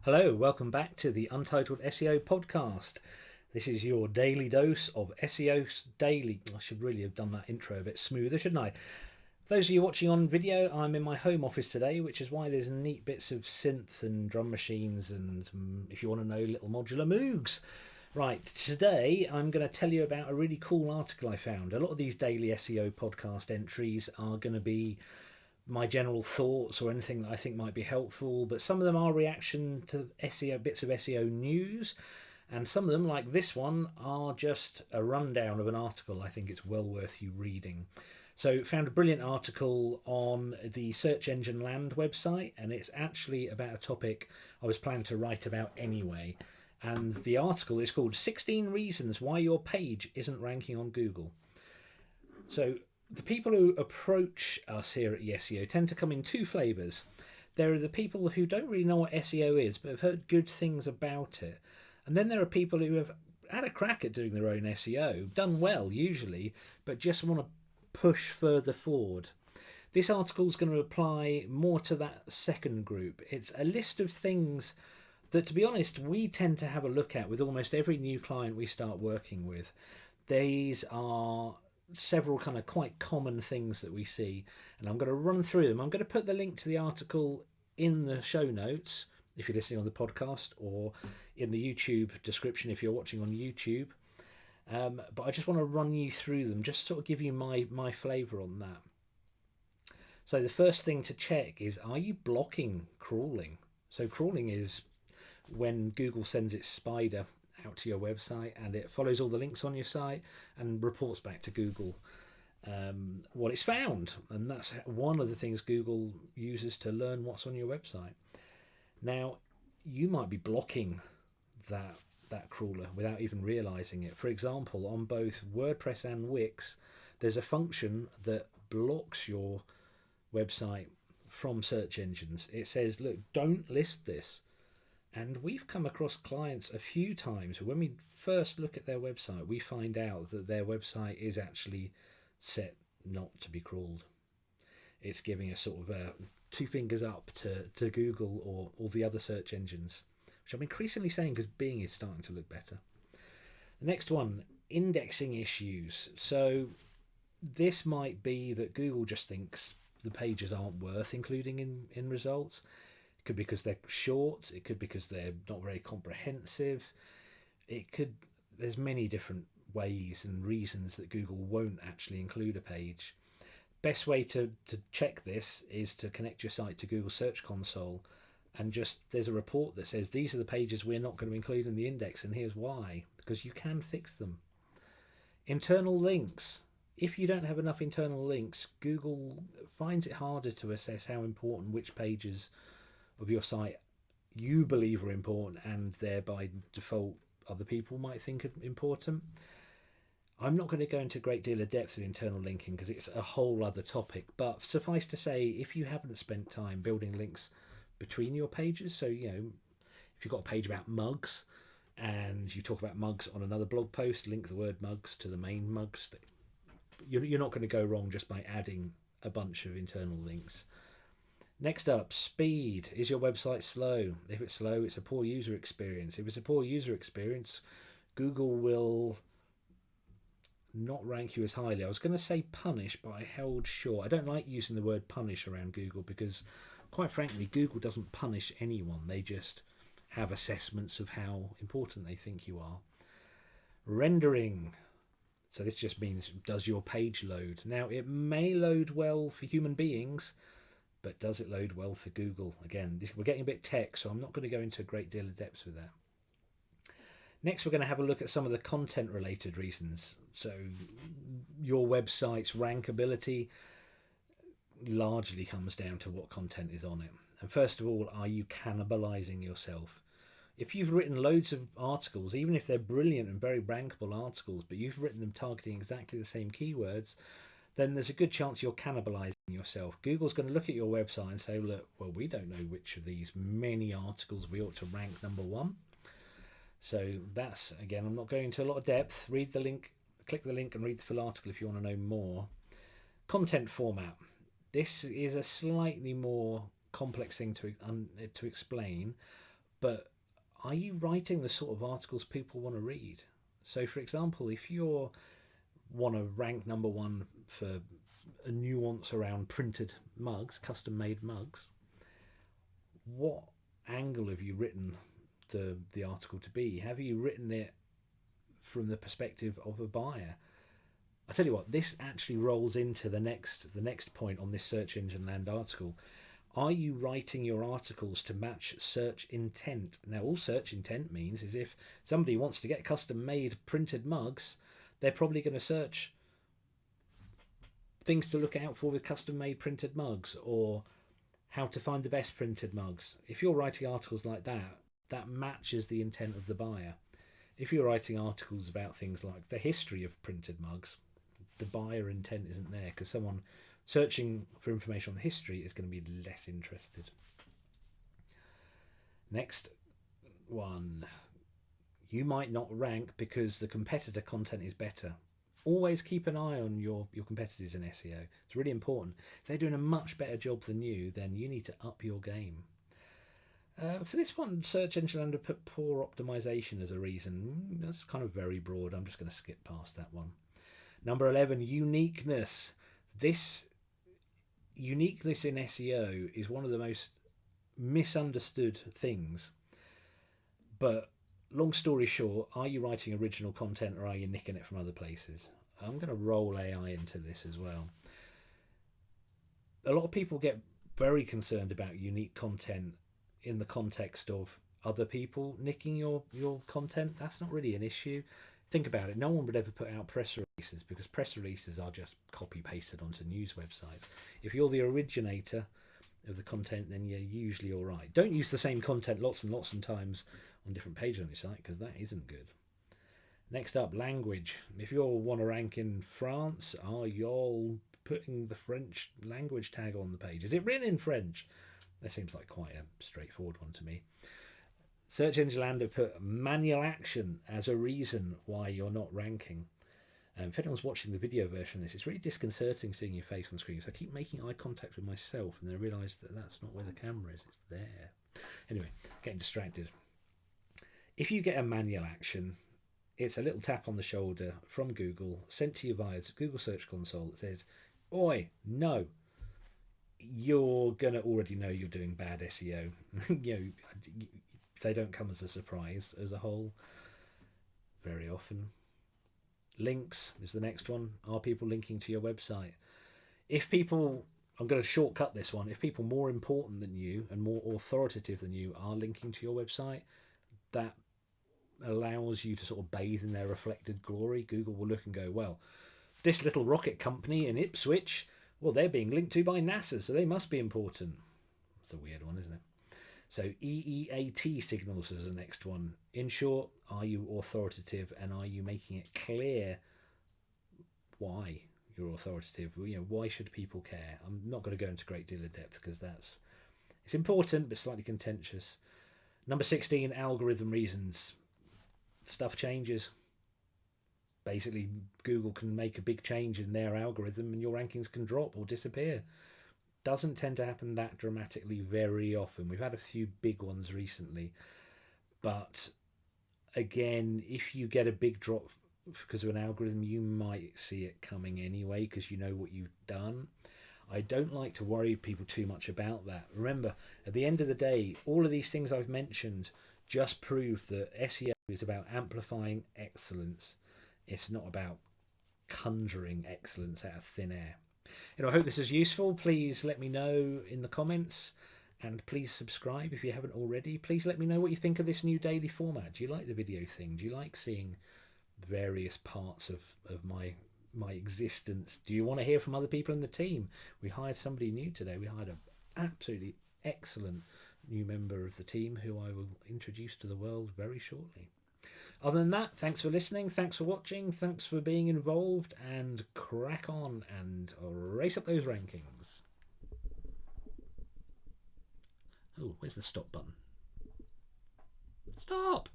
Hello, welcome back to the Untitled SEO Podcast. This is your daily dose of SEO daily. I should really have done that intro a bit smoother, shouldn't I? For those of you watching on video, I'm in my home office today, which is why there's neat bits of synth and drum machines and, if you want to know, little modular Moogs. Right, today I'm going to tell you about a really cool article I found. A lot of these daily SEO podcast entries are going to be my general thoughts or anything that I think might be helpful, but some of them are reaction to SEO, bits of SEO news, and some of them, like this one, are just a rundown of an article. I think it's well worth you reading. So found a brilliant article on the Search Engine Land website, and it's actually about a topic I was planning to write about anyway. And the article is called 16 Reasons Why Your Page Isn't Ranking on Google. So the people who approach us here at Yeseo tend to come in two flavours. There are the people who don't really know what SEO is, but have heard good things about it. And then there are people who have had a crack at doing their own SEO, done well usually, but just want to push further forward. This article is going to apply more to that second group. It's a list of things that, to be honest, we tend to have a look at with almost every new client we start working with. These are several kind of quite common things that we see, and I'm going to run through them. I'm going to put the link to the article in the show notes if you're listening on the podcast, or in the YouTube description if you're watching on YouTube. But I just want to run you through them, just sort of give you my flavour on that. So the first thing to check is, are you blocking crawling? So crawling is when Google sends its spider out to your website and it follows all the links on your site and reports back to Google what it's found, and that's one of the things Google uses to learn what's on your website. Now, you might be blocking that crawler without even realizing it. For example, on both WordPress and Wix, there's a function that blocks your website from search engines. It says, look, don't list this. And we've come across clients a few times when we first look at their website, we find out that their website is actually set not to be crawled. It's giving a sort of two fingers up to Google or all the other search engines, which I'm increasingly saying because Bing is starting to look better. The next one, indexing issues. So this might be that Google just thinks the pages aren't worth including in results. It could be because they're short. It could be because they're not very comprehensive. There's many different ways and reasons that Google won't actually include a page. Best way to check this is to connect your site to Google Search Console, and there's a report that says these are the pages we're not going to include in the index, and here's why, because you can fix them. Internal links. If you don't have enough internal links, Google finds it harder to assess how important which pages of your site you believe are important, and thereby default other people might think are important. I'm not going to go into a great deal of depth with internal linking because it's a whole other topic, but suffice to say, if you haven't spent time building links between your pages, so if you've got a page about mugs and you talk about mugs on another blog post, link the word mugs to the main mugs, you're not going to go wrong just by adding a bunch of internal links. Next up, speed. Is your website slow? If it's slow, it's a poor user experience. If it's a poor user experience, Google will not rank you as highly. I was going to say punish, but I held short. I don't like using the word punish around Google because, quite frankly, Google doesn't punish anyone. They just have assessments of how important they think you are. Rendering. So this just means, does your page load? Now, it may load well for human beings, but does it load well for Google? Again, we're getting a bit tech, so I'm not going to go into a great deal of depth with that. Next, we're going to have a look at some of the content-related reasons. So your website's rankability largely comes down to what content is on it. And first of all, are you cannibalizing yourself? If you've written loads of articles, even if they're brilliant and very rankable articles, but you've written them targeting exactly the same keywords, then there's a good chance you're cannibalizing yourself. Google's going to look at your website and say, look, well, we don't know which of these many articles we ought to rank number one. So that's, again, I'm not going into a lot of depth. Read the link, click the link and read the full article if you want to know more. Content format. This is a slightly more complex thing to explain, but are you writing the sort of articles people want to read? So, for example, if you want to rank number one for a nuance around printed mugs, custom-made mugs, what angle have you written the article to be? Have you written it from the perspective of a buyer? I tell you what, this actually rolls into the next point on this search engine land article. Are you writing your articles to match search intent? Now, all search intent means is if somebody wants to get custom-made printed mugs, they're probably going to search things to look out for with custom-made printed mugs, or how to find the best printed mugs. If you're writing articles like that, that matches the intent of the buyer. If you're writing articles about things like the history of printed mugs, the buyer intent isn't there, because someone searching for information on the history is going to be less interested. Next one. You might not rank because the competitor content is better. Always keep an eye on your competitors in SEO. It's really important. If they're doing a much better job than you, then you need to up your game. For this one, search engine under put poor optimization as a reason. That's kind of very broad. I'm just going to skip past that one. Number 11, uniqueness. This uniqueness in SEO is one of the most misunderstood things. But long story short, are you writing original content or are you nicking it from other places? I'm going to roll AI into this as well. A lot of people get very concerned about unique content in the context of other people nicking your content. That's not really an issue. Think about it. No one would ever put out press releases because press releases are just copy pasted onto news websites. If you're the originator of the content, then you're usually all right. Don't use the same content lots and lots of times on different pages on your site, because that isn't good. Next up, language. If you all want to rank in France, are you all putting the French language tag on the page? Is it written in French? That seems like quite a straightforward one to me. Search Engine Land have put manual action as a reason why you're not ranking. If anyone's watching the video version of this, it's really disconcerting seeing your face on screen. So I keep making eye contact with myself and then I realise that that's not where the camera is, it's there. Anyway, getting distracted. If you get a manual action, it's a little tap on the shoulder from Google, sent to you via Google Search Console that says, "Oi, no." You're going to already know you're doing bad SEO. They don't come as a surprise as a whole very often. Links is the next one. Are people linking to your website? If people, I'm going to shortcut this one, if people more important than you and more authoritative than you are linking to your website, that allows you to sort of bathe in their reflected glory. Google will look and go, well, this little rocket company in Ipswich, well, they're being linked to by NASA, so they must be important. It's a weird one, isn't it? So EEAT signals is the next one. In short, are you authoritative and are you making it clear why you're authoritative? Why should people care? I'm not going to go into a great deal of depth because it's important but slightly contentious. Number 16, algorithm reasons. Stuff changes. Basically, Google can make a big change in their algorithm and your rankings can drop or disappear. Doesn't tend to happen that dramatically very often. We've had a few big ones recently. But again, if you get a big drop because of an algorithm, you might see it coming anyway because you know what you've done. I don't like to worry people too much about that. Remember, at the end of the day, all of these things I've mentioned just prove that SEO is about amplifying excellence. It's not about conjuring excellence out of thin air. I hope this is useful. Please let me know in the comments and please subscribe if you haven't already. Please let me know what you think of this new daily format. Do you like the video thing? Do you like seeing various parts of my existence? Do you want to hear from other people in the team? We hired somebody new today. We hired an absolutely excellent new member of the team who I will introduce to the world very shortly. Other than that, thanks for listening, thanks for watching, thanks for being involved, and crack on and race up those rankings. Oh, where's the stop button? Stop!